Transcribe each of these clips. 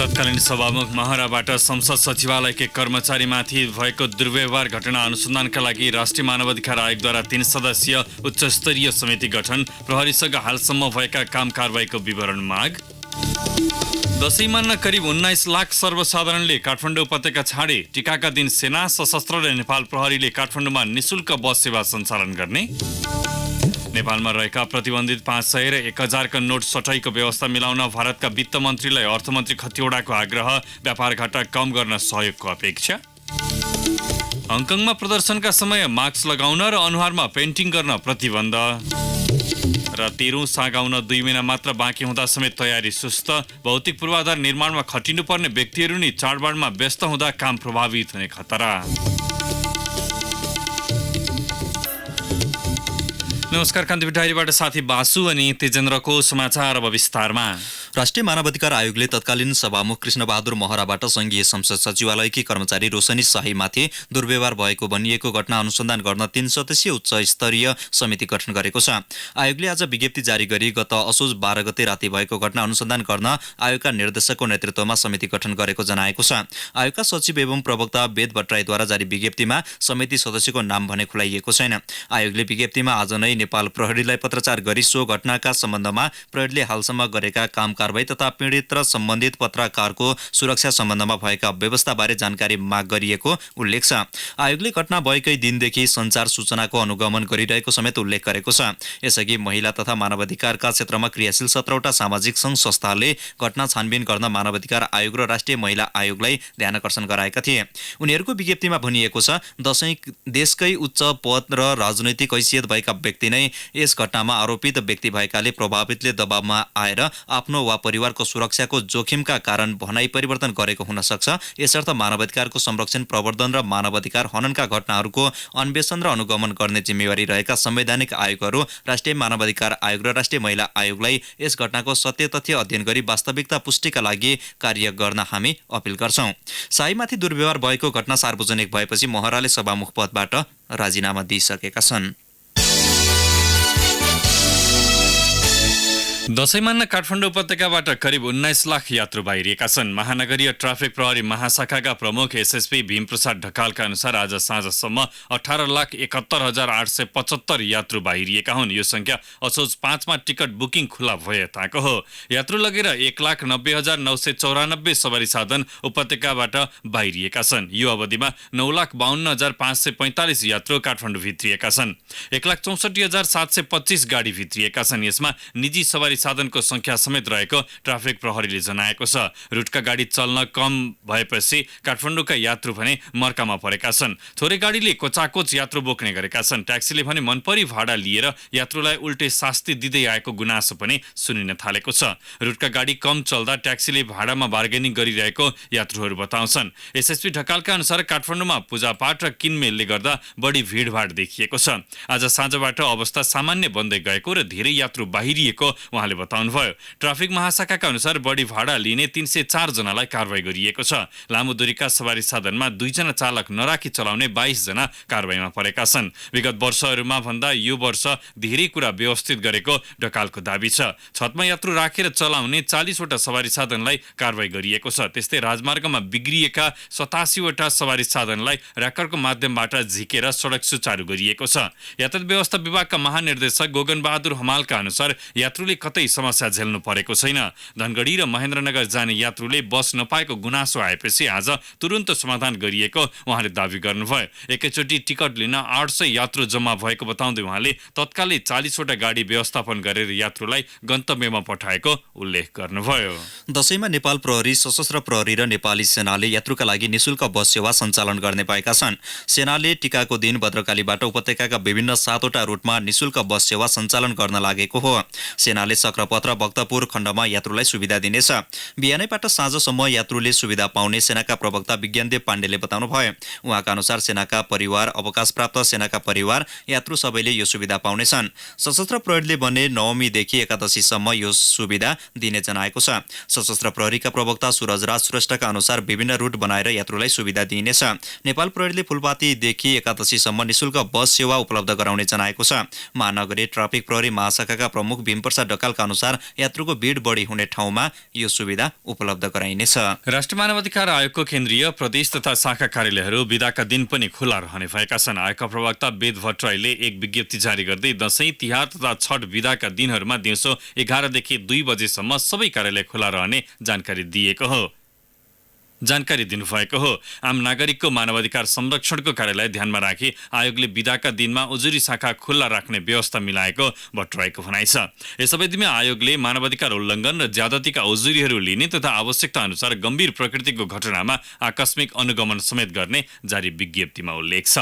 तत्कालीन सभामुख महराबाट संसद सचिवालयका कर्मचारीमाथि भएको दुर्व्यवहार घटना अनुसन्धानका लागि राष्ट्रिय मानवाधिकार आयोगद्वारा 3 सदस्यीय उच्चस्तरीय समिति गठन। प्रहरीसँग हालसम्म भएका काम कारबाहीको विवरण माग। दशैं मान्न करिब 19 लाख सर्वसाधारणले काठमाडौँ उपत्यका छाडे। टीकाका दिन सेना, सशस्त्र र नेपाल प्रहरीले काठमाडौँमा निशुल्क बस सेवा सञ्चालन गर्ने। नेपालमा रहेका प्रतिबन्धित 500 र 1000 का नोट सटाईको व्यवस्था मिलाउन भारतका वित्त मन्त्रीलाई अर्थमन्त्री खतिवडाको आग्रह। व्यापार घाटा कम गर्न सहयोगको अपेक्षा। हङकङमा प्रदर्शनका समय मास्क लगाउन र अनुहारमा पेन्टिङ गर्न प्रतिबन्ध। र 13औं सागाउन 2 महिना मात्र बाँकी हुँदा समेत तयारी सुस्त। भौतिक पूर्वाधार निर्माणमा खटिनुपर्ने व्यक्तिहरू नि चाडबाडमा व्यस्त हुँदा काम प्रभावित हुने खतरा। नमस्कार, कान्तिपुर डायरीबाट साथी बासु अनि तेजेन्द्रको समाचार अब विस्तारमा। राष्ट्रिय मानवाधिकार आयोगले तत्कालीन सभामुख कृष्णबहादुर महराबाट संघीय संसद सचिवालयकी कर्मचारी रोशनी शाहीमाथि दुर्व्यवहार भएको भनिएको घटना अनुसन्धान गर्न 3 सदस्यीय उच्च स्तरीय समिति गठन गरेको छ। आयोगले आज विज्ञप्ति जारी गरी गत असोज 12 गते राति भएको घटना अनुसन्धान गर्न आयोगका निर्देशकको नेतृत्वमा समिति गठन गरेको जनाएको छ। आयोगका सचिव एवं प्रवक्ता वेद भट्टराईद्वारा जारी विज्ञप्तिमा समिति सदस्यको नाम भने खुलाइएको छैन। आयोगले विज्ञप्तिमा आज नै नेपाल प्रहरीलाई पत्रचार गरी सो घटनाका सम्बन्धमा प्रहरीले हालसम्म गरेका काम कारबाही तथा पीडित र सम्बन्धित पत्रकारको सुरक्षा सम्बन्धमा भएका व्यवस्थाबारे जानकारी माग गरिएको उल्लेख छ। आयोगले घटना भएकै दिनदेखि सञ्चार सूचनाको अनुगमन गरिरहेको समेत उल्लेख गरेको छ। यसअघि महिला तथा मानवाधिकारका क्षेत्रमा क्रियाशील 17वटा सामाजिक सङ्घ संस्थाले घटना छानबिन गर्न मानवाधिकार आयोग र राष्ट्रिय महिला आयोगलाई ध्यानकर्षण गराएका थिए। उनीहरूको विज्ञप्तिमा भनिएको छ, देशकै उच्च पद र राजनैतिक हैसियत भएका व्यक्ति नै यस घटनामा आरोपित व्यक्ति भएकाले प्रभावितले दबावमा आएर आफ्नो वा परिवारको सुरक्षाको जोखिमका कारण भनाइ परिवर्तन गरेको हुन सक्छ। यसर्थ मानवाधिकारको संरक्षण, प्रवर्धन र मानवाधिकार हननका घटनाहरूको अन्वेषण र अनुगमन गर्ने जिम्मेवारी रहेका संवैधानिक आयोगहरू राष्ट्रिय मानवाधिकार आयोग र राष्ट्रिय महिला आयोगलाई यस घटनाको सत्य तथ्य अध्ययन गरी वास्तविकता पुष्टिका लागि कार्य गर्न हामी अपिल गर्छौं। शाहीमाथि दुर्व्यवहार भएको घटना सार्वजनिक भएपछि महराले सभामुख पदबाट राजीनामा दिइसकेका छन्। दशैं मान्न काठमाडौँ उपत्यकाबाट करिब 19 लाख यात्रु बाहिरिएका छन्। महानगरीय ट्राफिक प्रहरी महाशाखाका प्रमुख एसएसपी भीमप्रसाद ढकालका अनुसार आज साँझसम्म 18,71,875 यात्रु बाहिरिएका हुन्। यो संख्या असोज 5 मा टिकट बुकिङ खुला भए ताको हो। यात्रु लगेर 1,90,994 सवारी साधन उपत्यकाबाट बाहिरिएका छन्। यो अवधिमा 9,52,545 यात्रु काठमाडौँ भित्रिएका छन्। 1,64,725 गाडी भित्रिएका छन्। यसमा निजी सवारी साधनको संख्या समेत रहेको ट्राफिक प्रहरीले जनाएको छ। रुटका गाडी चल्न कम भएपछि काठमाडौँका यात्रु भने मर्कामा परेका छन्। थोरै गाडीले कोचाकोच यात्रु बोक्ने गरेका छन्। ट्याक्सीले भने मनपरी भाडा लिएर यात्रुलाई उल्टे शास्ति दिँदै आएको गुनासो पनि सुनिन थालेको छ। रुटका गाडी कम चल्दा ट्याक्सीले भाडामा बार्गेनिङ गरिरहेको यात्रुहरू बताउँछन्। एसएसपी ढकालका अनुसार काठमाडौँमा पूजापाठ र किनमेलले गर्दा बढी भिडभाड देखिएको छ। आज साँझबाट अवस्था सामान्य बन्दै गएको र धेरै यात्रु बाहिरिएको उहाँले बताउनुभयो। ट्राफिक महाशाखाका अनुसार बढी भाडा लिने 304 जनालाई कारबाही गरिएको छ। लामो दूरीका सवारी साधनमा 2 जना चालक नराखी चलाउने 22 जना कारबाहीमा परेका छन्। विगत वर्षहरूमा भन्दा यो वर्ष धेरै कुरा व्यवस्थित गरेको ढकालको दाबी छ। छतमा यात्रु राखेर चलाउने 40 वटा सवारी साधनलाई कारबाही गरिएको छ। त्यस्तै राजमार्गमा बिग्रिएका 87 वटा सवारी साधनलाई र्याकरको माध्यमबाट झिकेर सडक सुचारू गरिएको छ। यातायात व्यवस्था विभागका महानिर्देशक गोगन बहादुर हमालका अनुसार यात्रुले कतै समस्या झेल्नु परेको छैन। धनगढी र महेन्द्रनगर जाने यात्रुले बस नपाएको गुनासो आएपछि आज तुरुन्त समाधान गरिएको उहाँले दावी गर्नुभयो। एकैचोटि टिकट लिन 800 यात्रु जम्मा भएको बताउँदै उहाँले तत्कालै 40 वटा गाडी व्यवस्थापन गरेर यात्रुलाई गन्तव्यमा पठाएको उल्लेख गर्नुभयो। दशैंमा नेपाल प्रहरी, सशस्त्र प्रहरी र नेपाली सेनाले यात्रुका लागि निशुल्क बस सेवा सञ्चालन गर्ने भएका छन्। सेनाले टीकाको दिन भद्रकालीबाट उपत्यकाका विभिन्न 7 वटा रुटमा निशुल्क बस सेवा सञ्चालन गर्न लागेको हो। सेनाले चक्रपथ र भक्तपुर खण्डमा यात्रुलाई सुविधा दिनेछ। बिहानैबाट साँझसम्म यात्रुले सुविधा पाउने सेनाका प्रवक्ता विज्ञानदेव पाण्डेले बताउनुभयो। उहाँका अनुसार सेनाका परिवार, अवकाशप्राप्त सेनाका परिवार, यात्रु सबैले यो सुविधा पाउनेछन्। सशस्त्र प्रहरीले भने नवमीदेखि एकादशीसम्म यो सुविधा दिने जनाएको छ। सशस्त्र प्रहरीका प्रवक्ता सूरजराज श्रेष्ठका अनुसार विभिन्न रुट बनाएर यात्रुलाई सुविधा दिइनेछ। नेपाल प्रहरीले फुलपातीदेखि एकादशीसम्म निशुल्क बस सेवा उपलब्ध गराउने जनाएको छ। महानगरीय ट्राफिक प्रहरी महाशाखाका प्रमुख भीमप्रसाद तत्कालका अनुसार यात्रुको भिड बढी हुने ठाउँमा यो सुविधा उपलब्ध गराइनेछ। राष्ट्रिय मानवाधिकार आयोगको केन्द्रीय प्रदेश तथा शाखा कार्यालयहरू बिदाका दिन पनि खुला रहने भएका छन्। आयोगका प्रवक्ता वेद भट्टराईले एक विज्ञप्ति जारी गर्दै दशैं, तिहार तथा छठ बिदाका दिनहरूमा दिउँसो 11 देखि 2 बजेसम्म सबै कार्यालय खुला रहने जानकारी दिनुभएको हो। आम नागरिकको मानवाधिकार संरक्षणको कार्यालय ध्यानमा राखी आयोगले बिदाका दिनमा उजुरी शाखा खुल्ला राख्ने व्यवस्था मिलाएको भट्टराईको भनाइ छ। यस अवधिमा आयोगले मानवाधिकार उल्लङ्घन र ज्यादतीका उजुरीहरू लिने तथा आवश्यकता अनुसार गम्भीर प्रकृतिको घटनामा आकस्मिक अनुगमन समेत गर्ने जारी विज्ञप्तिमा उल्लेख छ।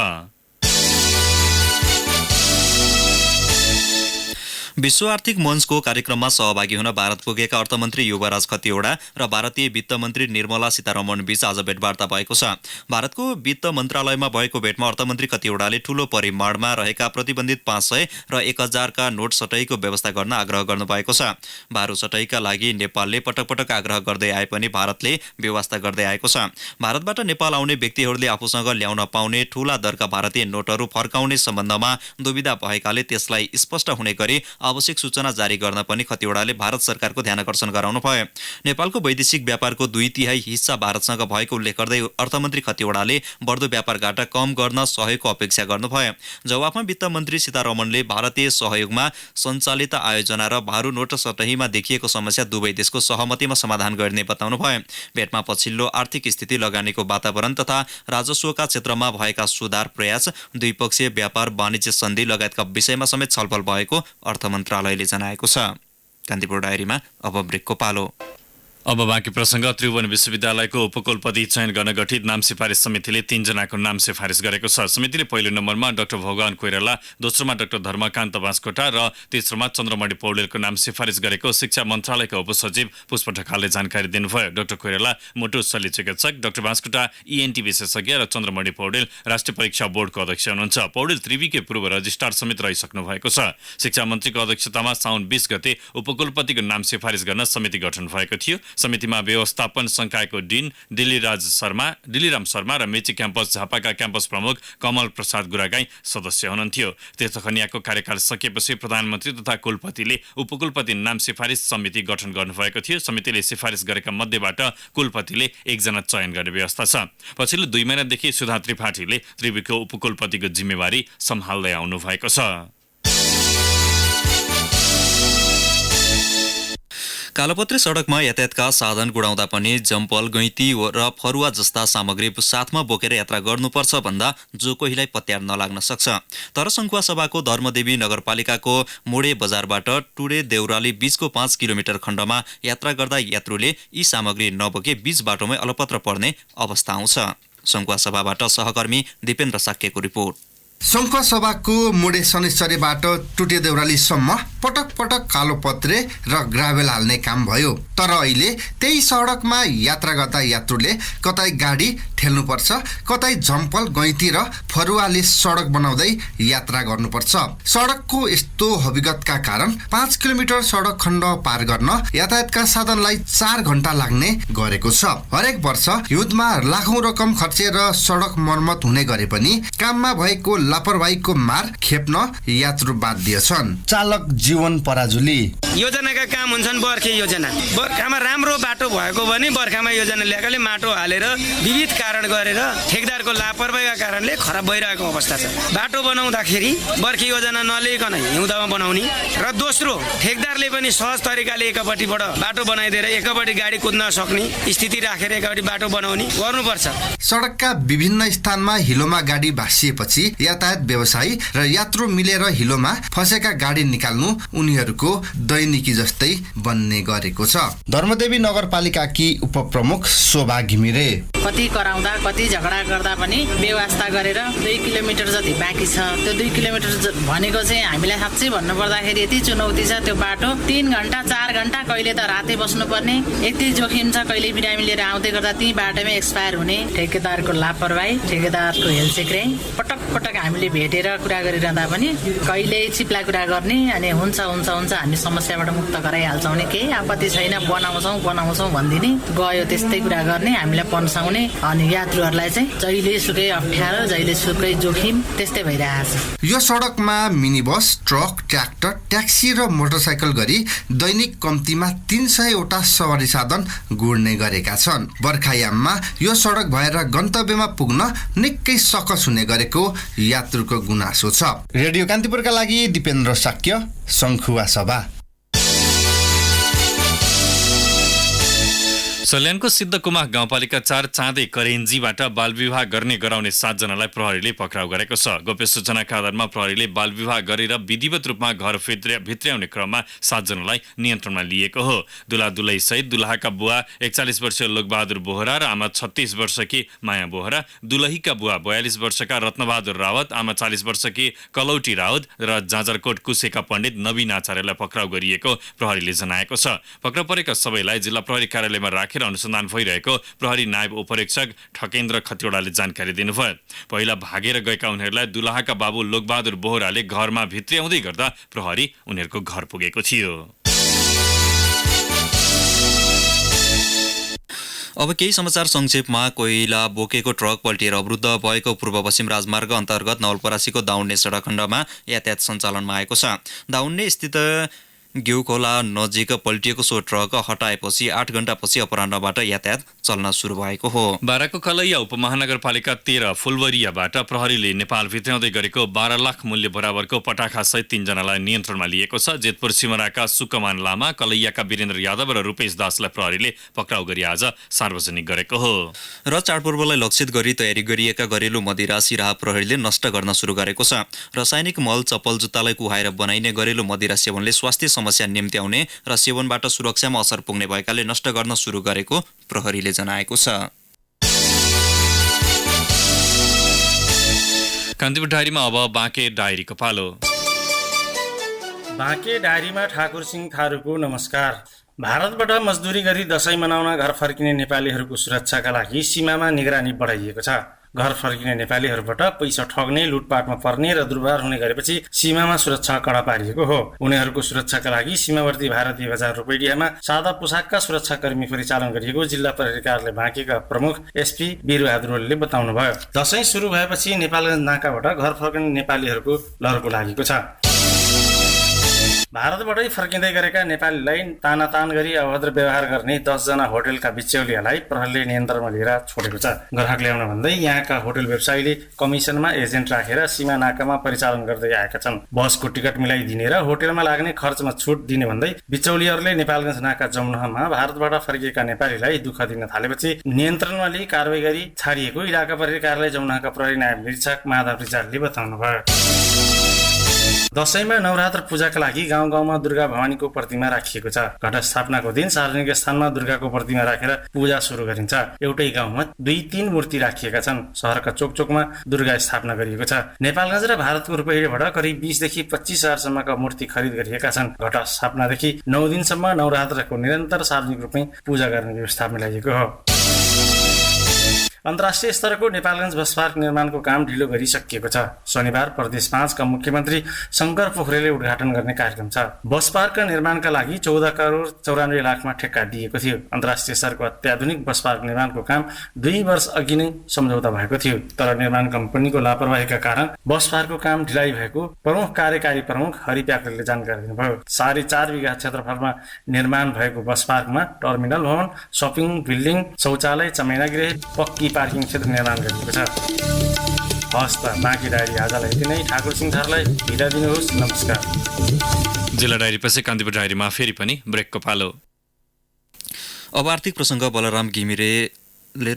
विश्व आर्थिक मञ्चको कार्यक्रममा सहभागी हुन भारत पुगेका अर्थमन्त्री युवराज खतिवडा र भारतीय वित्त मन्त्री निर्मला सीतारमण बीच आज भेटवार्ता भएको छ। भारतको वित्त मन्त्रालयमा भएको भेटमा अर्थमन्त्री खतिवडाले ठूलो परिमाणमा रहेका प्रतिबन्धित 500 र 1000 का नोट सटैको व्यवस्था गर्न आग्रह गर्नुभएको छ। भारू सटैका लागि नेपालले पटक पटक आग्रह गर्दै आए पनि भारतले व्यवस्था गर्दै आएको छ। भारतबाट नेपाल आउने व्यक्तिहरूले आफूसँग ल्याउन पाउने ठूला दरका भारतीय नोटहरू फर्काउने सम्बन्धमा दुविधा भएकाले त्यसलाई स्पष्ट हुने गरी आवश्यक सूचना जारी गर्न पनि खतिवडाले भारत सरकारको ध्यानकर्षण गराउनु भयो। नेपालको वैदेशिक व्यापारको 2/3 हिस्सा भारतसँग भएको उल्लेख गर्दै अर्थमन्त्री खतिवडाले बढ्दो व्यापार घाटा कम गर्न सहयोगको अपेक्षा गर्नुभयो। जवाफमा वित्त मन्त्री सीतारमणले भारतीय सहयोगमा सञ्चालित आयोजना र भारू नोट सतहीमा देखिएको समस्या दुवै देशको सहमतिमा समाधान गर्ने बताउनुभयो। भेटमा पछिल्लो आर्थिक स्थिति, लगानीको वातावरण तथा राजस्वका क्षेत्रमा भएका सुधार प्रयास, द्विपक्षीय व्यापार वाणिज्य सन्धि लगायतका विषयमा समेत छलफल भएको अर्थ मन्त्रालयले जनाएको छ। कान्तिपुर डायरीमा अब ब्रेकको पालो। अब बाँकी प्रसङ्ग। त्रिभुवन विश्वविद्यालयको उपकुलपति चयन गर्न गठित नाम सिफारिस समितिले 3 जनाको नाम सिफारिस गरेको छ। समितिले पहिलो नम्बरमा डाक्टर भगवान कोइराला, दोस्रोमा डाक्टर धर्मकान्त बास्कोटा र तेस्रोमा चन्द्रमणि पौडेलको नाम सिफारिस गरेको शिक्षा मन्त्रालयका उपसचिव पुष्प ढकालले जानकारी दिनुभयो। डाक्टर कोइराला मोटो शल्य चिकित्सक, डाक्टर बास्कोटा ENT विशेषज्ञ र चन्द्रमणि पौडेल राष्ट्रिय परीक्षा बोर्डको अध्यक्ष हुनुहुन्छ। पौडेल त्रिवीकै पूर्व रजिस्ट्रार समेत रहिसक्नु भएको छ। शिक्षा मन्त्रीको अध्यक्षतामा साउन 20 गते उपकुलपतिको नाम सिफारिस गर्न समिति गठन भएको थियो। समितिमा व्यवस्थापन संकायको डिन डिलिराम शर्मा र मेची क्याम्पस झापाका क्याम्पस प्रमुख कमल प्रसाद गुरागाई सदस्य हुनुहुन्थ्यो। तीर्थकन्याको कार्यकाल सकिएपछि प्रधानमन्त्री तथा कुलपतिले उपकुलपति नाम सिफारिस समिति गठन गर्नुभएको थियो। समितिले सिफारिस गरेका मध्येबाट कुलपतिले 1 जना चयन गर्ने व्यवस्था छ। पछिल्लो 2 महिनादेखि सुधा त्रिपाठीले त्रिवीको उपकुलपतिको जिम्मेवारी सम्हाल्दै आउनु भएको छ। कालोपत्रे सडकमा यातायातका साधन गुडाउँदा पनि जम्पल, गैँती र फरुवा जस्ता सामग्री साथमा बोकेर यात्रा गर्नुपर्छ भन्दा जो कोहीलाई पत्यार नलाग्न सक्छ। तर सङ्खुवा सभाको धर्मदेवी नगरपालिकाको मोडे बजारबाट टुडे देउराली बीचको 5 किलोमिटर खण्डमा यात्रा गर्दा यात्रुले यी सामग्री नबोके बीच बाटोमै अलपत्र पर्ने अवस्था आउँछ। सङ्खुवा सभाबाट सहकर्मी दिपेन्द्र साक्यको रिपोर्ट। सङ्खुवा सभाको मोडे शनिश्चरीबाट टुटे देउरालीसम्म पटक पटक कालोपत्रे र ग्राभेल हाल्ने काम भयो। तर अहिले त्यही सडकमा यात्रा गर्दा यात्रुले कतै गाडी ठेल्नुपर्छ, कतै झम्पल, गैँती र फरुवाले सडक बनाउँदै यात्रा गर्नुपर्छ। सडकको यस्तो हविगतका कारण 5 किलोमिटर सडक खण्ड पार गर्न यातायातका साधनलाई 4 घण्टा लाग्ने गरेको छ। हरेक वर्ष युद्धमा लाखौं रकम खर्चेर सडक मर्मत हुने गरे पनि काममा भएको लापरवाहीको मार खेप्न यात्रु बाध्य छन्। चालक जीवन पराजुली योजनाका काम हुन्छन्। बर्खे योजना, बर्खामा राम्रो बाटो भएको भने बर्खामा योजना ल्याएकाले माटो हालेर विविध कारण गरेर ठेकदारको लापरवाहीका कारणले खराब भइरहेको अवस्था छ। बाटो बनाउँदाखेरि बर्खे योजना नलिकन हिउँदामा बनाउने र दोस्रो ठेकदारले पनि सहज तरिकाले एकपट्टिबाट बाटो बनाइदिएर एकपट्टि गाडी कुद्न सक्ने स्थिति राखेर एकपट्टि बाटो बनाउने गर्नुपर्छ। सडकका विभिन्न स्थानमा हिलोमा गाडी भासिएपछि यातायात व्यवसायी र यात्रु मिलेर हिलोमा फसेका गाडी निकाल्नु उनीहरूको दैनिकी जस्तै बन्ने गरेको छ। धर्मदेवी नगरपालिकाकी उपप्रमुख शोभा घिमिरे कति कराउँदा कति झगडा गर्दा पनि व्यवस्था गरेर 2 किलोमिटर जति बाँकी छ। त्यो 2 किलोमिटर भनेको चाहिँ हामीलाई साँच्चै भन्नुपर्दाखेरि यति चुनौती छ। त्यो बाटो 3 घण्टा 4 घण्टा कहिले त रातै बस्नुपर्ने यति जोखिम छ। कहिले बिरामी लिएर आउँदै गर्दा ती बाटोमै एक्सपायर हुने, ठेकेदारको लापरवाही, ठेकेदारको हेलचेक्राइ पटक पटक हामीले भेटेर कुरा गरिरहँदा पनि कहिले चिप्ला कुरा गर्ने अनि हुन्छ हुन्छ हुन्छ हामी समस्याबाट मुक्त गराइहाल्छौँ भने केही आपत्ति छैन, बनाउँछौँ भनिदिने, गयो त्यस्तै कुरा गर्ने, हामीलाई पन्साउने अनि यात्रुहरूलाई चाहिँ जहिले सुकै अप्ठ्यारो जहिले सुकै जोखिम त्यस्तै भइरहेको छ। यो सडकमा mini bus, truck, tractor, taxi र मोटरसाइकल गरी दैनिक कम्तीमा 300 सवारी साधन गुड्ने गरेका छन्। बर्खायाममा यो सडक भएर गन्तव्यमा पुग्न निकै सकस हुने गरेको यात्रुको गुनासो छ। रेडियो कान्तिपुरका लागि दिपेन्द्र शाक्य, शङ्खुवा सभा। सल्यानको सिद्धकुमा गाउँपालिका 4 चाँदे करेन्जीबाट बालविवाह गर्ने गराउने 7 जनालाई प्रहरीले पक्राउ गरेको छ। गोप्य सूचनाका आधारमा प्रहरीले बालविवाह गरेर विधिवत रूपमा घर भित्र्याउने क्रममा 7 जनालाई नियन्त्रणमा लिएको हो। दुला दुलै सहित दुलाहाका बुवा 41 वर्षीय लोकबहादुर बोहरा र आमा 36 वर्षकी माया बोहरा, दुलहीका बुवा 42 वर्षका रत्नबहादुर रावत, आमा 40 वर्षकी कलौटी रावत र जाजरकोट कुसेका पण्डित नवीन आचार्यलाई पक्राउ गरिएको प्रहरीले जनाएको छ। पक्राउ परेका सबैलाई जिल्ला प्रहरी कार्यालयमा राखेर अनुसन्धान भइरहेको प्रहरी नायब उपरीक्षक ठकेन्द्र खतिवडाले जानकारी दिनुभयो। पहिला भागेर गएका उनीहरूलाई दुलाहाका बाबु लोकबहादुर बोहराले घरमा भित्र्याउँदै गर्दा प्रहरी उनीहरूको घर पुगेको थियो। अब केही समाचार संक्षेपमा। कोइला बोकेको ट्रक पल्टिएर अवरुद्ध भएको पूर्व पश्चिम राजमार्ग अन्तर्गत नवलपरासीको दाउन्ने सडक खण्डमा यातायात सञ्चालनमा आएको छ। दाउन्ने स्थित घिउखोला नजिक पल्टिएको सो ट्रक हटाएपछि 8 घण्टापछि अपराह्नबाट यातायात चल्न सुरु भएको हो। बाराको कलैया उपमहानगरपालिका 13 फुलवरियाबाट प्रहरीले नेपाल भित्र्याउँदै गरेको 12 लाख मूल्य बराबरको पटाखा सहित 3 जनालाई नियन्त्रणमा लिएको छ। जेतपुर सिमराका सुकमान लामा, कलैयाका वीरेन्द्र यादव र रूपेश दासलाई प्रहरीले पक्राउ गरी आज सार्वजनिक गरेको हो। र चाडपर्वलाई लक्षित गरी तयारी गरिएका घरेलु मदिरा सिराहा प्रहरीले नष्ट गर्न सुरु गरेको छ। रासायनिक मल, चप्पल, जुत्तालाई कुहाएर बनाइने घरेलु मदिरा सेवनले स्वास्थ्य समस्या निम्त्याउने र सेवनबाट सुरक्षामा असर पुग्ने भएकाले नष्ट गर्न सुरु गरेको प्रहरीले जनाएको छ। कान्तिपुर डायरीमा अब बाँके डायरीको पालो। बाँके डायरीमा ठाकुर सिंह थारूको नमस्कार। भारतबाट मजदुरी गरी दशैं मनाउन घर फर्किने नेपालीहरूको सुरक्षाका लागि सीमामा निगरानी बढाइएको छ। घर फर्किने नेपालीहरूबाट पैसा ठग्ने, लुटपाटमा पर्ने र दुर्व्यवहार हुने गरेपछि सीमामा सुरक्षा कडा पारिएको हो। उनीहरूको सुरक्षाका लागि सीमावर्ती भारतीय बजार रूपैडियामा सादा पोसाकका सुरक्षाकर्मी परिचालन गरिएको जिल्ला प्रहरी कार्यालय बाँकेका प्रमुख एसपी वीरबहादुर ओलीले बताउनुभयो। दशैं सुरु भएपछि नेपालगञ्ज नाकाबाट घर फर्किने नेपालीहरूको लहरको लागेको छ। भारतबाटै फर्किँदै गरेका नेपालीलाई तानातान गरी अभद्र व्यवहार गर्ने 10 जना होटलका बिचौलियालाई प्रहरीले नियन्त्रणमा लिएर छोडेको छ। ग्राहक ल्याउन भन्दै यहाँका होटल व्यवसायीले कमिसनमा एजेन्ट राखेर सीमा नाकामा परिचालन गर्दै आएका छन्। बसको टिकट मिलाइदिने र होटलमा लाग्ने खर्चमा छुट दिने भन्दै बिचौलियाहरूले नेपालगञ्ज नाका जमुनामा भारतबाट फर्किएका नेपालीलाई दुःख दिन थालेपछि नियन्त्रणमा लिई कारवाही गरी छाडिएको इलाका प्रहरी कार्यालय जमुनाका प्रहरी नायब निरीक्षक माधव रिजालले बताउनुभयो। दशैंमा नवरात्र पूजाका लागि गाउँ गाउँमा दुर्गा भवानीको प्रतिमा राखिएको छ। घटस्थापनाको दिन सार्वजनिक स्थानमा दुर्गाको प्रतिमा राखेर पूजा सुरु गरिन्छ। एउटै गाउँमा 2-3 मूर्ति राखिएका छन्। शहरका चोकचोकमा दुर्गा स्थापना गरिएको छ। नेपालगञ्ज र भारतको रूपैयाबाट करिब 20 देखि 25 हजारसम्मका मूर्ति खरिद गरिएका छन्। घटस्थापनादेखि 9 दिनसम्म नवरात्रको निरन्तर सार्वजनिक रूपमै पूजा गर्ने व्यवस्था मिलाइएको हो। अन्तर्राष्ट्रिय स्तरको नेपालगञ्ज बस पार्क निर्माणको काम ढिलो गरिसकिएको छ। शनिबार प्रदेश 5 का मुख्यमन्त्री शङ्कर पोखरेलले उद्घाटन गर्ने कार्यक्रम छ। बस पार्क निर्माणका लागि 14 करोड 94 लाखमा ठेक्का दिएको थियो। अन्तर्राष्ट्रिय स्तरको अत्याधुनिक बस पार्क निर्माणको काम 2 वर्ष अघि नै सम्झौता भएको थियो। तर निर्माण कम्पनीको लापरवाहीका कारण बस पार्कको काम ढिलाइ भएको प्रमुख कार्यकारी प्रमुख हरि प्याकरेलले जानकारी दिनुभयो। 4.5 बिघा क्षेत्रफलमा निर्माण भएको बस पार्कमा टर्मिनल भवन, सपिङ बिल्डिङ, शौचालय, चमेनागृह, पक्की पार्किङ क्षेत्र निर्माण गरिएको छ। हस् त, बाँकी डायरी आजलाई यति नै। ठाकुर सिंह थारूलाई बिदा दिनुहोस्। नमस्कार। जिल्ला डायरी पछि कान्तिपुर डायरीमा फेरि पनि ब्रेकको पालो। अब आर्थिक प्रसङ्ग। बलराम घिमिरेले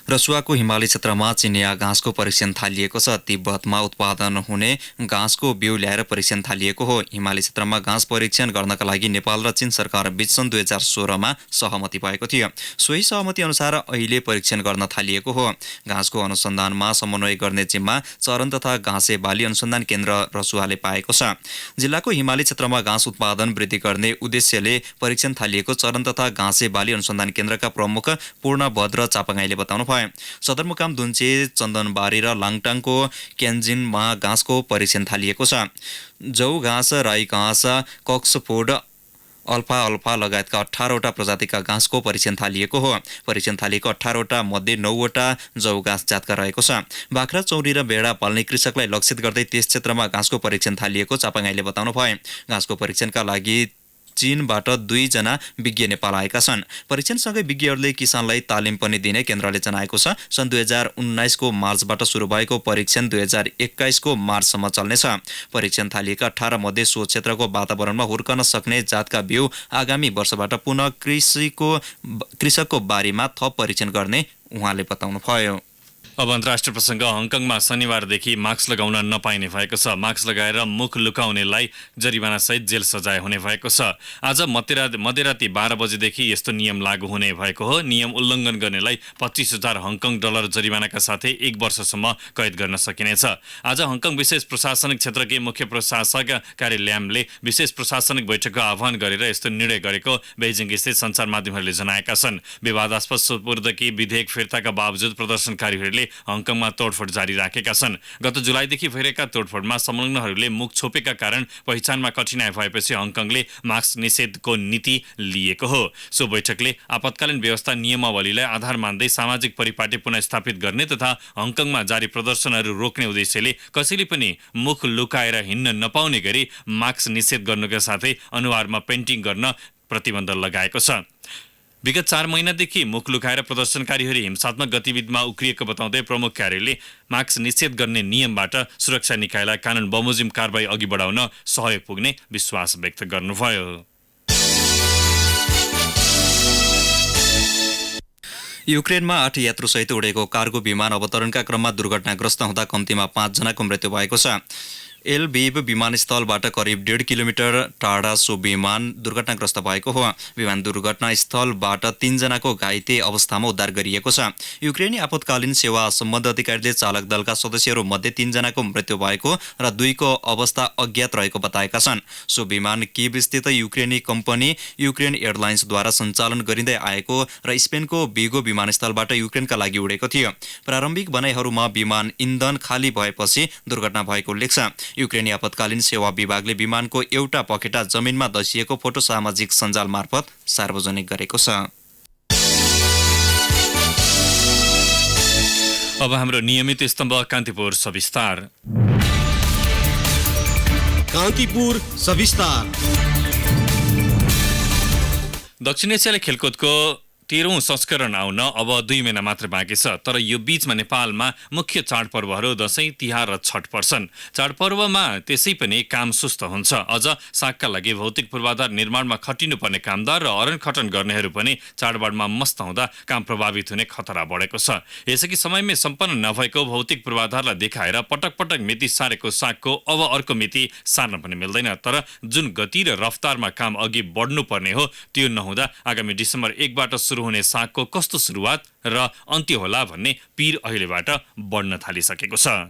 रसुवाको हिमाली क्षेत्रमा चिनिया घाँसको परीक्षण थालिएको छ। तिब्बतमा उत्पादन हुने घाँसको बिउ ल्याएर परीक्षण थालिएको हो। हिमाली क्षेत्रमा घाँस परीक्षण गर्नका लागि नेपाल र चीन सरकार बीच सन् 2016मा सहमति भएको थियो। सोही सहमति अनुसार अहिले परीक्षण गर्न थालिएको हो। घाँसको अनुसन्धानमा समन्वय गर्ने जिम्मा चरन तथा घाँसे बाली अनुसन्धान केन्द्र रसुवाले पाएको छ। जिल्लाको हिमाली क्षेत्रमा घाँस उत्पादन वृद्धि गर्ने उद्देश्यले परीक्षण थालिएको चरन तथा घाँसे बाली अनुसन्धान केन्द्रका प्रमुख पूर्ण भद्र चापागाईले बताउनु भयो। भए। सदरमुकाम दुन्चे, चन्दनबारी र लाङटाङको क्यान्जिनमा घाँसको परीक्षण थालिएको छ। जौ घाँस, राई घाँस, कक्सफोर्ड, अल्फा लगायतका 18वटा प्रजातिका घाँसको परीक्षण थालिएको हो। परीक्षण थालिएको 18वटा मध्ये 9वटा जौ घाँस जातका रहेको छ। बाख्रा, चौरी र भेडा पाल्ने कृषकलाई लक्षित गर्दै त्यस क्षेत्रमा घाँसको परीक्षण थालिएको चापागाईले बताउनु भए। घाँसको परीक्षणका लागि चीनबाट 2 जना विज्ञ नेपाल आएका छन्। परीक्षणसँगै विज्ञहरूले किसानलाई तालिम पनि दिने केन्द्रले जनाएको छ। सन् 2019 को मार्चबाट सुरु भएको परीक्षण 2021 को मार्चसम्म चल्नेछ। परीक्षण थालिएका 18 मध्ये सो क्षेत्रको वातावरणमा हुर्कन सक्ने जातका बिउ आगामी वर्षबाट पुनः कृषकको बारीमा थप परीक्षण गर्ने उहाँले बताउनु भयो। अब अन्तर्राष्ट्रिय प्रसङ्ग। हङकङमा शनिबारदेखि मास्क लगाउन नपाइने भएको छ। मास्क लगाएर मुख लुकाउनेलाई जरिवानासहित जेल सजाय हुने भएको छ। आज मध्यराति 12 बजेदेखि यस्तो नियम लागू हुने भएको हो। नियम उल्लङ्घन गर्नेलाई 25,000 हङकङ डलर जरिवानाका साथै 1 वर्षसम्म कैद गर्न सकिनेछ। आज हङकङ विशेष प्रशासनिक क्षेत्रकी मुख्य प्रशासक कार्य ल्याम्बले विशेष प्रशासनिक बैठकको आह्वान गरेर यस्तो निर्णय गरेको बेइजिङस्थित सञ्चार माध्यमहरूले जनाएका छन्। विवादास्पद सुपुर्दकी विधेयक फिर्ताका बावजुद प्रदर्शनकारीहरूले हङकङमा तोडफोड जारी राखेका छन्। गत जुलाईदेखि भइरहेका तोडफोडमा संलग्नहरूले मुख छोपेका कारण पहिचानमा कठिनाइ भएपछि हङकङले मास्क निषेधको नीति लिएको हो। सो बैठकले आपतकालीन व्यवस्था नियमावलीलाई आधार मान्दै सामाजिक परिपाटी पुनः स्थापित गर्ने तथा हङकङमा जारी प्रदर्शनहरू रोक्ने उद्देश्यले कसैले पनि मुख लुकाएर हिँड्न नपाउने गरी मास्क निषेध गर्नुका साथै अनुहारमा पेन्टिङ गर्न प्रतिबन्ध लगाएको छ। विगत 4 महिनादेखि मुख लुकाएर प्रदर्शनकारीहरू हिंसात्मक गतिविधिमा उक्रिएको बताउँदै प्रमुख कार्यालयले मास्क निषेध गर्ने नियमबाट सुरक्षा निकायलाई कानुन बमोजिम कारबाही अघि बढाउन सहयोग पुग्ने विश्वास व्यक्त गर्नुभयो। युक्रेनमा 8 यात्रुसहित उडेको कार्गो विमान अवतरणका क्रममा दुर्घटनाग्रस्त हुँदा कम्तीमा 5 जनाको मृत्यु भएको छ। एलभिभ विमानस्थलबाट करिब 1.5 किलोमिटर टाढा सो विमान दुर्घटनाग्रस्त भएको हो। विमान दुर्घटनास्थलबाट 3 जनाको घाइते अवस्थामा उद्धार गरिएको छ। युक्रेनी आपतकालीन सेवा सम्बन्ध अधिकारीले चालक दलका सदस्यहरू मध्ये 3 जनाको मृत्यु भएको र 2 को अवस्था अज्ञात रहेको बताएका छन्। सो विमान कीव स्थित युक्रेनी कम्पनी युक्रेन एयरलाइन्सद्वारा सञ्चालन गरिँदै आएको र स्पेनको विगो विमानस्थलबाट युक्रेनका लागि उडेको थियो। प्रारम्भिक बनाइहरूमा विमान इन्धन खाली भएपछि दुर्घटना भएको उल्लेख छ। युक्रेनी आपतकालीन सेवा विभागले विमानको एउटा पखेटा जमिनमा दसिएको फोटो सामाजिक सञ्जाल मार्फत सार्वजनिक गरेको छ। अब हाम्रो नियमित स्तम्भ कान्तिपुर सविस्तार। कान्तिपुर सविस्तार। दक्षिण एसियाली खेलकुदको 13औं संस्करण आउन अब 2 महिना मात्र बाँकी छ। तर यो बीचमा नेपालमा मुख्य चाडपर्वहरू दशैं, तिहार र छठ पर्छन्। चाडपर्वमा त्यसै पनि काम सुस्त हुन्छ। अझ सागका लागि भौतिक पूर्वाधार निर्माणमा खटिनुपर्ने कामदार र अरनखटन गर्नेहरू पनि चाडबाडमा मस्त हुँदा काम प्रभावित हुने खतरा बढेको छ। यसअघि समयमै सम्पन्न नभएको भौतिक पूर्वाधारलाई देखाएर पटक पटक मिति सारेको सागको अब अर्को मिति सार्न पनि मिल्दैन। तर जुन गति र रफ्तारमा काम अघि बढ्नुपर्ने हो त्यो नहुँदा आगामी डिसेम्बर 1 बाट सुरु हुने सागको कस्तो सुरुवात र अन्त्य होला भन्ने पीर अहिलेबाट बढ्न थालिसकेको छ।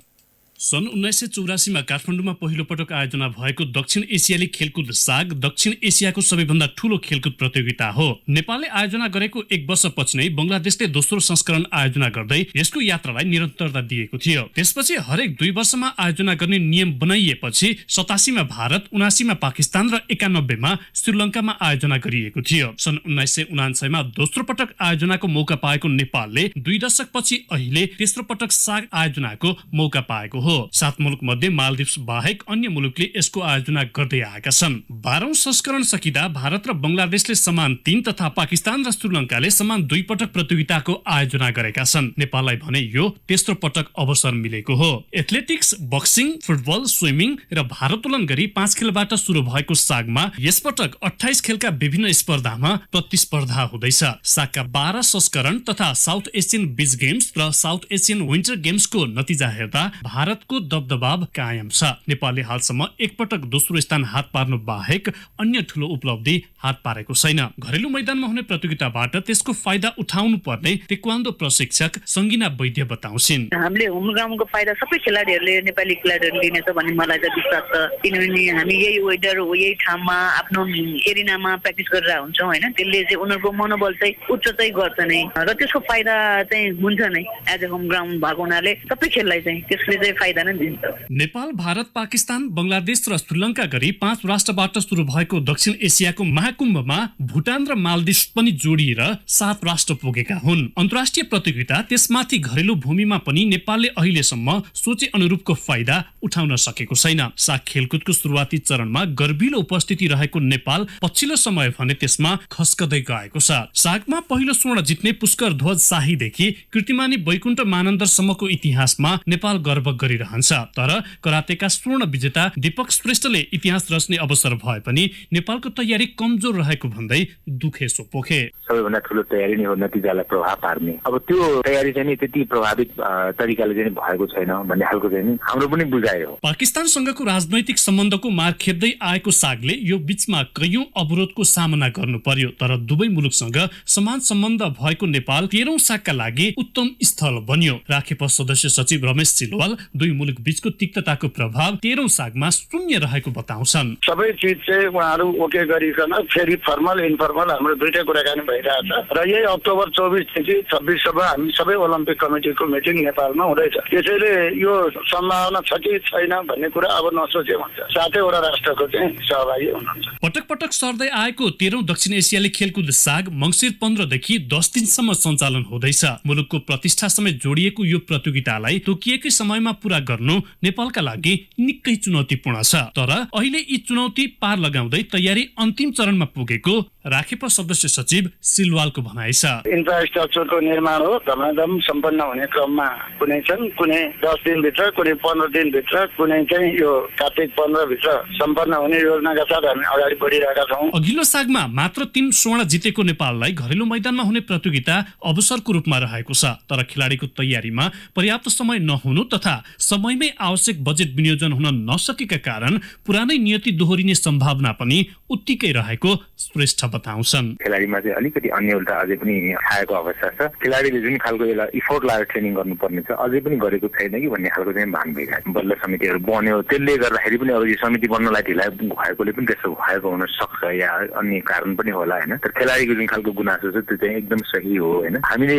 सन् 1984 मा काठमाडौँमा पहिलो पटक आयोजना भएको दक्षिण एसियाली खेलकुद साग दक्षिण एसियाको सबैभन्दा ठूलो खेलकुद प्रतियोगिता हो। नेपालले आयोजना गरेको 1 वर्षपछि नै बंगलादेशले दोस्रो संस्करण आयोजना गर्दै यसको यात्रालाई निरन्तरता दिएको थियो। त्यसपछि हरेक 2 वर्षमा आयोजना गर्ने नियम बनाइएपछि 87 मा भारत, 79 मा पाकिस्तान र 91 मा श्रीलङ्कामा आयोजना गरिएको थियो। सन् 1999 मा दोस्रो पटक आयोजनाको मौका पाएको नेपालले 2 दशकपछि अहिले तेस्रो पटक साग आयोजनाको मौका पाएको हो। 7 मुलुक मध्ये मालदिप्स बाहेक अन्य मुलुकले यसको आयोजना गर्दै आएका छन्। 12औं संस्करण सकिँदा भारत र बंगलादेशले समान 3 तथा पाकिस्तान र श्रीलङ्काले समान 2 पटक प्रतियोगिताको आयोजना गरेका छन्। नेपाललाई भने यो तेस्रो पटक अवसर मिलेको हो। एथलेटिक्स, बक्सिङ, फुटबल, स्विमिङ र भारोत्तोलन गरी 5 खेलबाट सुरु भएको सागमा यसपटक 28 खेलका विभिन्न स्पर्धामा प्रतिस्पर्धा हुँदैछ। सागका 12 संस्करण तथा साउथ एसियन बीच गेम्स र साउथ एसियन विन्टर गेम्सको नतिजा हेर्दा भारत भारतको दबदबाव कायम छ। नेपालले हालसम्म एकपटक दोस्रो स्थान हात पार्नु बाहेक अन्य ठूलो उपलब्धि हात पारेको छैन। घरेलु मैदानमा हुने प्रतियोगिताबाट त्यसको फाइदा उठाउनु पर्ने ताइक्वान्डो प्रशिक्षक सङ्गिना वैद्य बताउँछिन्। हामीले होम ग्राउन्डको फाइदा सबै खेलाडीहरूले नेपाली खेलाडीहरूले लिनेछ भन्ने मलाई चाहिँ विश्वास छ। किनभने हामी यही वेदर यही ठाउँमा आफ्नो एरिनामा प्र्याक्टिस गरेर हुन्छौँ होइन, त्यसले चाहिँ उनीहरूको मनोबल चाहिँ उच्च चाहिँ गर्छ नै र त्यसको फाइदा चाहिँ हुन्छ नै। एज ए होम ग्राउन्ड भएको हुनाले सबै खेललाई चाहिँ त्यसले चाहिँ फाइदा नै दिन्छ। नेपाल, भारत, पाकिस्तान, बङ्गलादेश र श्रीलङ्का गरी 5 राष्ट्रबाट सुरु भएको दक्षिण एसियाको महाकुम्भमा भुटान र मालदिव पनि जोडिएर 7 राष्ट्र पुगेका हुन्। अन्तर्राष्ट्रिय प्रतियोगिता त्यसमाथि घरेलु भूमिमा पनि नेपालले अहिलेसम्म सोचे अनुरूपको फाइदा उठाउन सकेको छैन। साग खेलकुदको सुरुवाती चरणमा गर्भिलो उपस्थिति रहेको नेपाल पछिल्लो समय भने त्यसमा खस्कदै गएको छ। सागमा पहिलो स्वर्ण जित्ने पुष्कर ध्वज शाहीदेखि कीर्तिमानी वैकुण्ठ मानन्दरसम्मको इतिहासमा नेपाल गर्व गरिरहन्छ। तर करातेका स्वर्ण विजेता दीपक श्रेष्ठले इतिहास रच्ने अवसर भए पनि नेपालको तयारी कमजोर रहेको भन्दै दुखेसो पोखे। सबैभन्दा ठुलो तयारी नै हो नतिजालाई प्रभाव पार्ने। अब त्यो तयारी चाहिँ नि त्यति प्रभावित तरिकाले चाहिँ भएको छैन भन्ने खालको चाहिँ नि हाम्रो पनि बुझाइ हो। पाकिस्तानसँगको राजनैतिक सम्बन्धको मार खेप्दै आएको सागले यो बीचमा कैयौं अवरोधको सामना गर्नु पर्यो। तर दुवै मुलुकसँग समान सम्बन्ध भएको नेपाल 13औं सागका लागि उत्तम स्थल बन्यो। राखेपा सदस्य सचिव रमेश सिलवाल दुई मुलुक बीचको तिक्तताको प्रभाव 13औं सागमा शून्य रहेको बताउँछन्। सबै चिज चाहिँ उहाँहरू ओके गरिकन फेरि फर्मल इन्फर्मल हाम्रो दुईटै कुराकानी भइरहेछ र यही अक्टोबर 24 देखि 26 सम्म हामी सबै ओलम्पिक कमिटीको मिटिङ नेपालमा हुँदैछ। त्यसैले यो सम्भावना छ कि छैन भन्ने कुरा अब नसोचे हुन्छ। 7वटा राष्ट्रको चाहिँ सहभागी हुनुहुन्छ। पटक पटक सर्दै आएको 13औं दक्षिण एसियाली खेलकुद साग मङ्सिर 15 देखि 10 दिनसम्म सञ्चालन हुँदैछ। मुलुकको प्रतिष्ठा समेत जोडिएको यो प्रतियोगितालाई तोकिएकै समयमा पूरा गर्नु नेपालका लागि निकै चुनौतीपूर्ण छ। तर अहिले यी चुनौती पार लगाउँदै तयारी अन्तिम चरणमा पुगेको राखेपा सदस्य सचिव सिलवालको भनाइ छ। इन्फ्रास्ट्रक्चरको निर्माण हो, धमाधम सम्पन्न हुने क्रममा कुनै छन्, कुनै 10 दिनभित्र, कुनै 15 दिनभित्र, कुनै चाहिँ यो कार्तिक 15 भित्र सम्पन्न हुने योजनाका साथ हामी अगाडि बढिरहेका छौँ। अघिल्लो सागमा मात्र 3 स्वर्ण जितेको नेपाललाई घरेलु मैदानमा हुने प्रतियोगिता अवसरको रूपमा रहेको छ। तर खेलाडीको तयारीमा पर्याप्त समय नहुनु तथा समयमै आवश्यक बजेट विनियोजन हुन नसकेका कारण पुरानै नियति दोहोरिने सम्भावना पनि उत्तिकै रहेको श्रेष्ठ बताउँछन्। खेलाडीमा चाहिँ अलिकति अन्य उल्टा अझै पनि खाएको अवस्था छ। खेलाडीले जुन खालको यसलाई इफोर्ट लगाएर ट्रेनिङ गर्नुपर्ने छ अझै पनि गरेको छैन कि भन्ने खालको चाहिँ भान भइरहेको छ। बल्ल समितिहरू बन्यो, त्यसले गर्दाखेरि पनि अब यो समिति बन्नलाई ढिलाइ भएकोले पनि त्यस्तो भएको हुन सक्छ या अन्य कारण पनि होला होइन। तर खेलाडीको जुन खालको गुनासो छ त्यो चाहिँ एकदम सही हो होइन। हामीले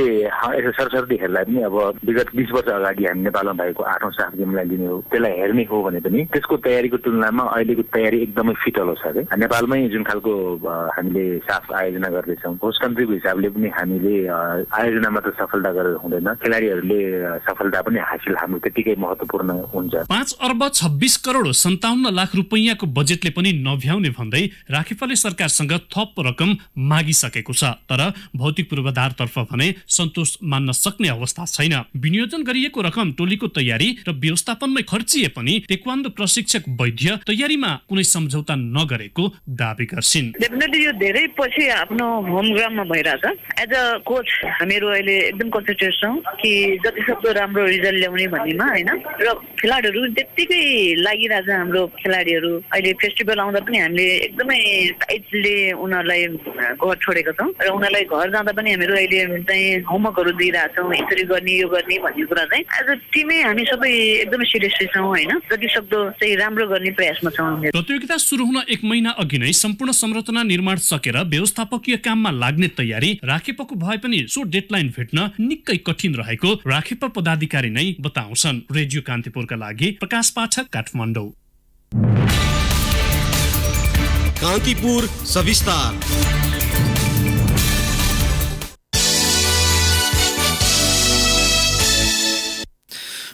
यसो सरसर्ती हेर्दा पनि अब विगत 20 वर्ष अगाडि हामी नेपालमा भएको 8औं साग गेमलाई लिने हो, त्यसलाई हेर्ने हो भने पनि त्यसको तयारीको तुलनामा अहिलेको तयारी एकदमै फिटल हो छ। नेपालमै जुन खालको हामीले साफ आयोजना गर्दैछौँ, होस्ट कन्ट्रीको हिसाबले पनि हामीले आयोजनामा त सफलता गरेर हुँदैन, खेलाडीहरूले सफलता पनि हासिल हाम्रो त्यतिकै महत्त्वपूर्ण हुन्छ। 5 अर्ब 26 करोड 57 लाख रुपैयाँको बजेटले पनि नभ्याउने भन्दै राखेपाले सरकारसँग थप रकम मागिसकेको छ। तर भौतिक पूर्वाधारतर्फ भने सन्तोष मान्न सक्ने अवस्था छैन। विनियोजन गरिएको रकम टोलीको तयारी र व्यवस्थापनमै खर्चिए पनि ताइक्वान्डो प्रशिक्षक वैद्य तयारीमा कुनै सम्झौता नगरेको दाबी गर्छिन्। डेफिनेटली यो धेरै पछि आफ्नो होम ग्राउन्डमा भइरहेछ। एज अ कोच हामीहरू अहिले एकदम कन्सन्ट्रेट छौँ कि जति सक्दो राम्रो रिजल्ट ल्याउने भन्नेमा होइन। र खेलाडीहरू त्यत्तिकै लागिरहेछ। हाम्रो खेलाडीहरू अहिले फेस्टिभल आउँदा पनि हामीले एकदमै टाइटली उनीहरूलाई घर छोडेका छौँ र उनीहरूलाई घर जाँदा पनि हामीहरू अहिले चाहिँ होमवर्कहरू दिइरहेछौँ, यसरी गर्ने यो गर्ने भन्ने कुरा चाहिँ एज अ टिमै हामी सबै एकदमै सिरियसली छौँ होइन। जति सक्दो चाहिँ राम्रो गर्ने प्रयासमा छौँ। प्रतियोगिता सुरु हुन 1 महिना अघि नै सम्पूर्ण संरचना निर्माण सकेर व्यवस्थापकीय काममा लाग्ने तयारी राखेपाको भए पनि सो डेडलाइन भेट्न निकै कठिन रहेको राखेपा पदाधिकारी नै बताउँछन्। रेडियो कान्तिपुरका लागि प्रकाश पाठक, काठमाडौँ। कान्तिपुर सविस्तार।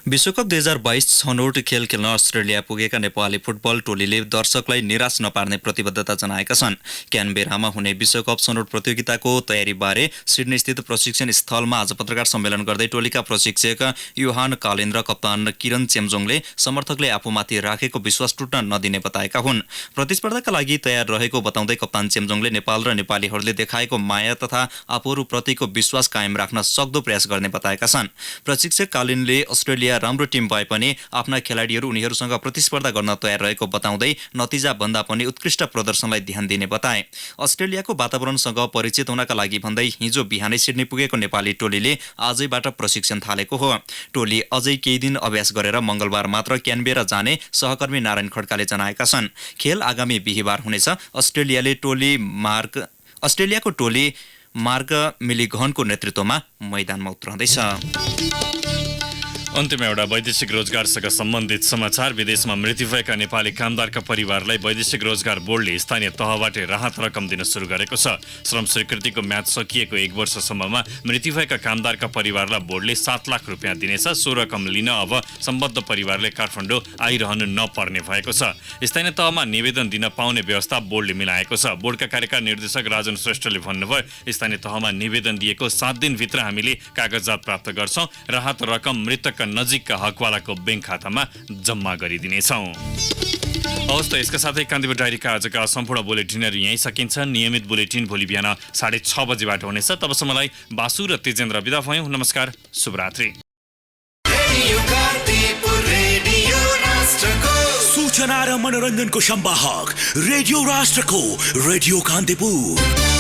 विश्वकप 2022 छनौट खेल खेल्न अस्ट्रेलिया पुगेका नेपाली फुटबल टोलीले दर्शकलाई निराश नपार्ने प्रतिबद्धता जनाएका छन्। क्यानबेरामा हुने विश्वकप छनौट प्रतियोगिताको तयारीबारे सिडनीस्थित प्रशिक्षण स्थलमा आज पत्रकार सम्मेलन गर्दै टोलीका प्रशिक्षक योहान कालिन र कप्तान किरण चेम्जोङले समर्थकले आफूमाथि राखेको विश्वास टुट्न नदिने बताएका हुन्। प्रतिस्पर्धाका लागि तयार रहेको बताउँदै कप्तान चेम्जोङले नेपाल र नेपालीहरूले देखाएको माया तथा आफूहरूप्रतिको विश्वास कायम राख्न सक्दो प्रयास गर्ने बताएका छन्। प्रशिक्षक कालिनले अस्ट्रेलिया राम्रो टिम भए पनि आफ्ना खेलाडीहरू उनीहरूसँग प्रतिस्पर्धा गर्न तयार रहेको बताउँदै नतिजा भन्दा पनि उत्कृष्ट प्रदर्शनलाई ध्यान दिने बताए। अस्ट्रेलियाको वातावरणसँग परिचित हुनका लागि भन्दै हिजो बिहानै सिडनी पुगेको नेपाली टोलीले आजैबाट प्रशिक्षण थालेको हो। टोली अझै केही दिन अभ्यास गरेर मंगलबार मात्र क्यानबेरा जाने सहकर्मी नारायण खड्काले जनाएका छन्। खेल आगामी बिहीबार हुनेछ। अस्ट्रेलियाको टोली मार्क मिलिघनको नेतृत्वमा मैदानमा उत्रँदैछ। अन्त्यमा एउटा वैदेशिक रोजगारसँग सम्बन्धित समाचार। विदेशमा मृत्यु भएका नेपाली कामदारका परिवारलाई वैदेशिक रोजगार बोर्डले स्थानीय तहबाट राहत रकम दिन सुरु गरेको छ। श्रम स्वीकृतिको म्याद सकिएको 1 वर्षसम्ममा मृत्यु भएका कामदारका परिवारलाई बोर्डले 7 लाख रुपियाँ दिनेछ। सो रकम लिन अब सम्बद्ध परिवारले काठमाडौँ आइरहनु नपर्ने भएको छ। स्थानीय तहमा निवेदन दिन पाउने व्यवस्था बोर्डले मिलाएको छ। बोर्डका कार्यकारी निर्देशक राजन श्रेष्ठले भन्नुभयो, स्थानीय तहमा निवेदन दिएको 7 दिनभित्र हामीले कागजात प्राप्त गर्छौं। राहत रकम मृतक नजिकका हकवालाको बैंक खातामा जम्मा गरिदिनेछौँ। हवस् त यसका साथै कान्तिपुर डायरीका आजका सम्पूर्ण बुलेटिनहरू यहीँ सकिन्छ। नियमित बुलेटिन भोलि बिहान 6:30 बजेबाट हुनेछ। तबसम्मलाई बासु र तेजेन्द्र बिदा भयौँ। नमस्कार, शुभरात्रि। सूचना र मनोरञ्जनको संवाहक रेडियो राष्ट्रको रेडियो कान्तिपुर।